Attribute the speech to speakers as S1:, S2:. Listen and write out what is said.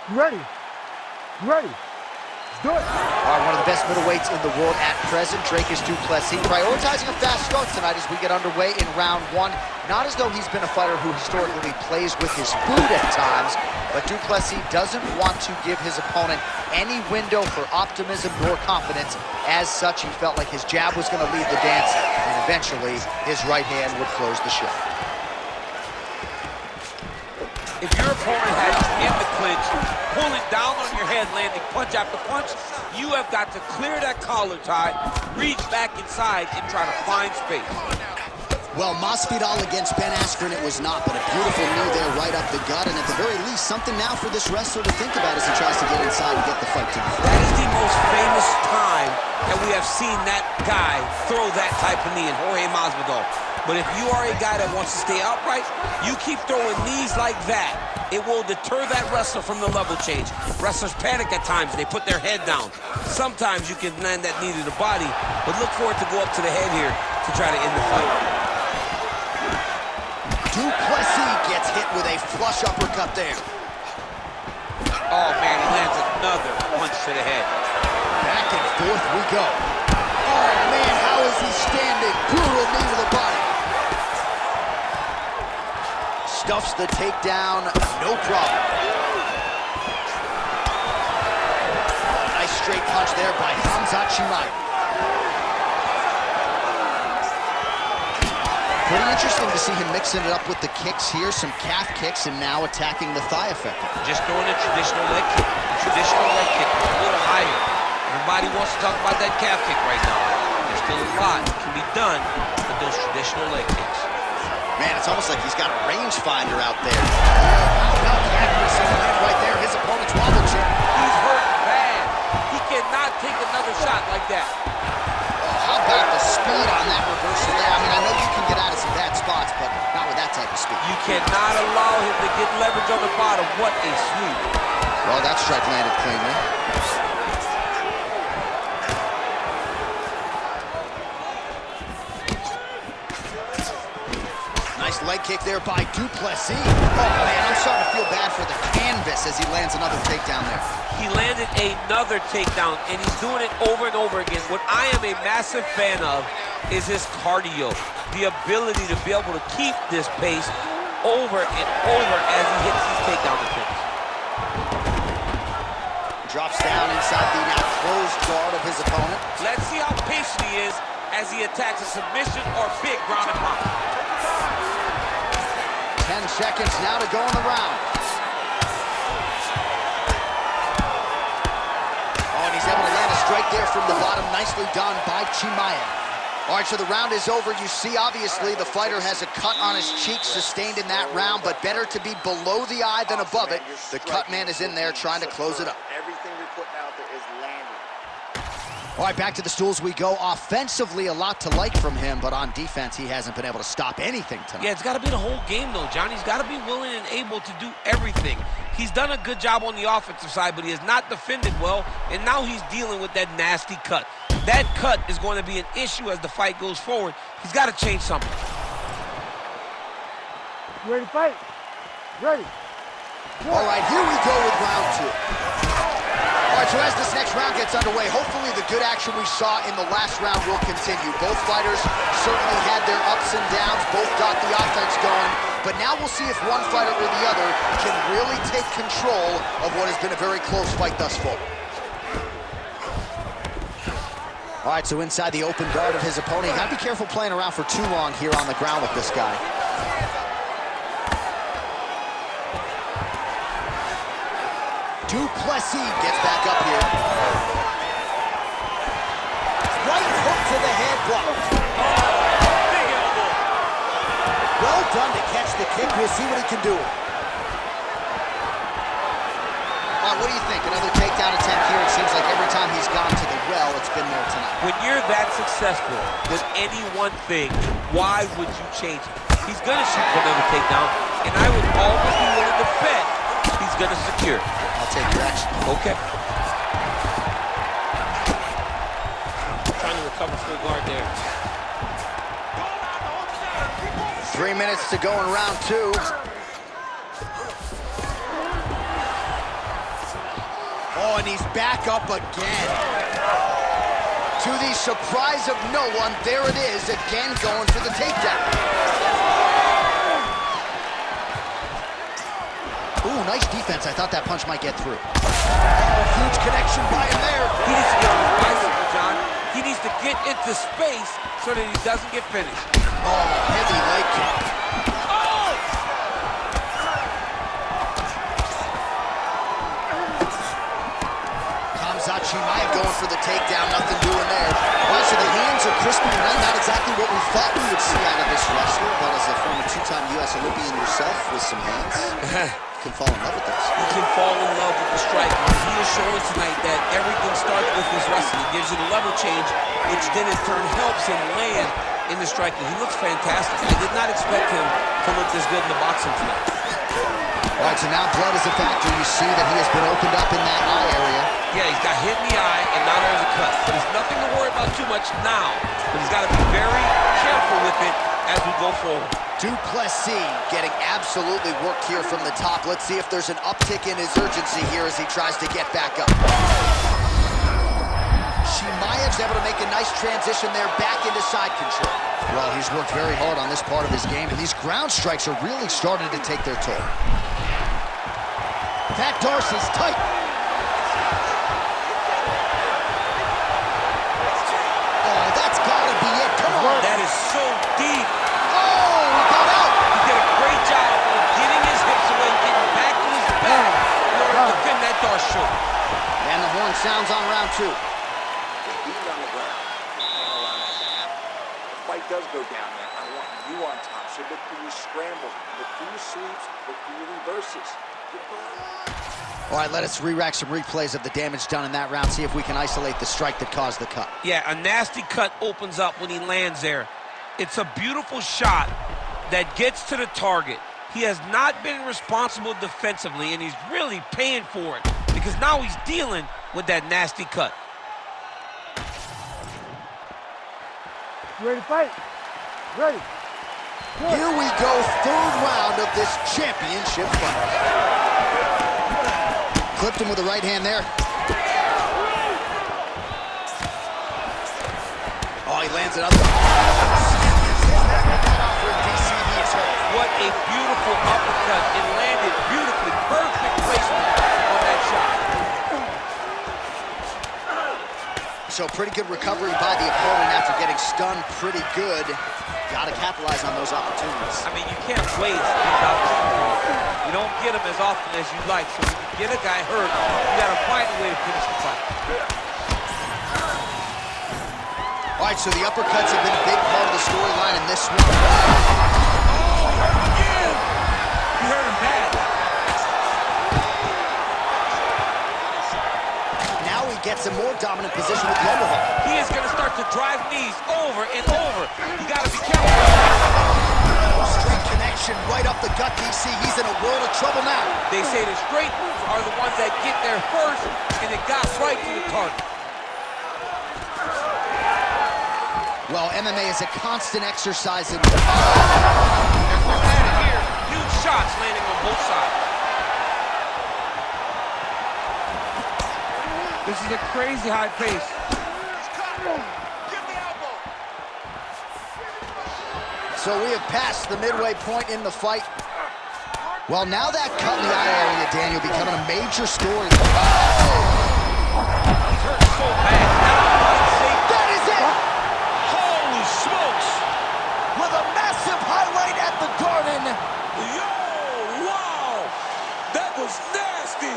S1: You ready? You ready? Let's do it.
S2: All right, one of the best middleweights in the world at present, Dricus Duplesis, prioritizing a fast start tonight as we get underway in round one. Not as though he's been a fighter who historically plays with his food at times, but Duplesis doesn't want to give his opponent any window for optimism nor confidence. As such, he felt like his jab was going to lead the dance, and eventually his right hand would close the show.
S3: If your opponent has you in the clinch, pulling down on your head, landing punch after punch, you have got to clear that collar tie, reach back inside, and try to find space.
S4: Well, Masvidal against Ben Askren, it was not, but a beautiful knee there right up the gut, and at the very least, something now for this wrestler to think about as he tries to get inside and get the fight to the floor.
S3: That is the most famous time that we have seen that guy throw that type of knee in Jorge Masvidal. But if you are a guy that wants to stay upright, you keep throwing knees like that. It will deter that wrestler from the level change. Wrestlers panic at times. They put their head down. Sometimes you can land that knee to the body, but look for it to go up to the head here to try to end the fight.
S4: Duplesis gets hit with a flush uppercut there.
S3: Oh, man, he lands another punch to the head.
S4: Back and forth we go. Oh, man, how is he standing? Brutal knee to the body.
S2: Stuffs the takedown, no problem. Oh, nice straight punch there by Khamzat Chimaev. Pretty interesting to see him mixing it up with the kicks here, some calf kicks, and now attacking the thigh effectively.
S3: Just throwing a traditional leg kick. The traditional leg kick is a little higher. Everybody wants to talk about that calf kick right now. There's still a lot that can be done with those traditional leg kicks.
S4: Man, it's almost like he's got a rangefinder out there. How about the accuracy right there? His opponent's wobble chin.
S3: He's hurt bad. He cannot take another shot like that.
S4: How about the speed on that reversal there? I mean, I know you can get out of some bad spots, but not with that type of speed.
S3: You cannot allow him to get leverage on the bottom. What a sweep.
S4: Well, that strike landed cleanly. Nice leg kick there by Duplesis. Oh, man, I'm starting to feel bad for the canvas as he lands another takedown there.
S3: He landed another takedown, and he's doing it over and over again. What I am a massive fan of is his cardio, the ability to be able to keep this pace over and over as he hits these takedown attempts.
S4: Drops down inside the now closed guard of his opponent.
S3: Let's see how patient he is as he attacks a submission or big ground and pound.
S4: 10 seconds now to go in the round. Oh, and he's able to land a strike there from the bottom. Nicely done by Chimaev. All right, so the round is over. You see, obviously, the fighter has a cut on his cheek sustained in that round, but better to be below the eye than above it. The cut man is in there trying to close it up.
S5: Everything we're putting out there is landing.
S4: All right, back to the stools we go. Offensively, a lot to like from him, but on defense, he hasn't been able to stop anything tonight.
S3: Yeah, it's got to be the whole game, though, Johnny. He's got to be willing and able to do everything. He's done a good job on the offensive side, but he has not defended well, and now he's dealing with that nasty cut. That cut is going to be an issue as the fight goes forward. He's got to change something.
S1: You ready to fight? Ready.
S4: All right, here we go with round two. All right, so as this next round gets underway, hopefully the good action we saw in the last round will continue. Both fighters certainly had their ups and downs, both got the offense going, but now we'll see if one fighter or the other can really take control of what has been a very close fight thus far. All right, so inside the open guard of his opponent, you gotta be careful playing around for too long here on the ground with this guy. Duplesis gets back up here. Right hook to the head block.
S3: Big elbow.
S4: Well done to catch the kick. We'll see what he can do. What do you think? Another takedown attempt here. It seems like every time he's gone to the well, it's been there tonight.
S3: When you're that successful with any one thing, why would you change it? He's going to shoot for another takedown, and I would almost be willing to bet he's going to secure.
S4: I'll take your action.
S3: Okay. Trying to recover full guard there.
S4: 3 minutes to go in round two. Oh, and he's back up again. To the surprise of no one, there it is, again going for the takedown. Ooh, nice defense. I thought that punch might get through. Oh, huge connection by him there.
S3: He needs to get on his bicycle, John. He needs to get into space so that he doesn't get finished.
S4: Oh, heavy leg kick. Khamzat Chimaev going for the takedown, nothing doing there. All right, so the hands are crispy tonight, not exactly what we thought we would see out of this wrestler, but as a former two-time U.S. Olympian yourself with some hands, you can fall in love with those.
S3: He can fall in love with the striking. He is showing tonight that everything starts with his wrestling. It gives you the level change, which then in turn helps him land in the striking. He looks fantastic. I did not expect him to look this good in the boxing tonight.
S4: All right, so now blood is a factor. You see that he has been opened up in that eye area.
S3: Yeah, he's got hit in the eye, and now there's a cut. But it's nothing to worry about too much now. But he's got to be very careful with it as we go forward.
S4: Duplesis getting absolutely worked here from the top. Let's see if there's an uptick in his urgency here as he tries to get back up. Chimaev's able to make a nice transition there back into side control. Well, he's worked very hard on this part of his game, and these ground strikes are really starting to take their toll. That Darcy's tight. Oh, that's gotta be it. Come on.
S3: That is so deep.
S4: Oh, he got out.
S3: He did a great job of getting his hips away, getting back to his back in order to defend that Darce shoulder.
S4: And the horn sounds on round 2.
S5: He's on the ground. Can't allow that to happen. The fight does go down there. I want you on top. So look for your scrambles, look for your sweeps, look for your reverses.
S4: All right, let us re-rack some replays of the damage done in that round, see if we can isolate the strike that caused the cut.
S3: Yeah, a nasty cut opens up when he lands there. It's a beautiful shot that gets to the target. He has not been responsible defensively, and he's really paying for it because now he's dealing with that nasty cut.
S1: You ready to fight? Ready. Good.
S4: Here we go, third round of this championship fight. Clipped him with the right hand there. Oh, he lands another.
S3: What a beautiful uppercut. It landed beautifully. Perfect placement on that shot.
S4: So pretty good recovery by the opponent after getting stunned pretty good. Got to capitalize on those opportunities.
S3: I mean, you can't waste these opportunities. You don't get them as often as you'd like. So when you get a guy hurt, you got to find a way to finish the fight.
S4: All right, so the uppercuts have been a big part of the storyline in this one.
S3: You heard him bad.
S4: Now he gets a more dominant position with the overhook.
S3: He is going to start to drive knees over and over. You got to be careful.
S4: Straight connection right up the gut, DC. He's in a world of trouble now.
S3: They say the straight moves are the ones that get there first, and it got right to the target.
S4: Well, MMA is a constant exercise in...
S3: At it here. Huge shots landing on both sides. This is a crazy high pace.
S4: So we have passed the midway point in the fight. Well, now that cut in the eye area, Daniel, becoming a major story.
S3: He's hurt so bad.
S4: That is it!
S3: Holy smokes!
S4: With a massive highlight at the Garden.
S3: Yo, wow! That was nasty!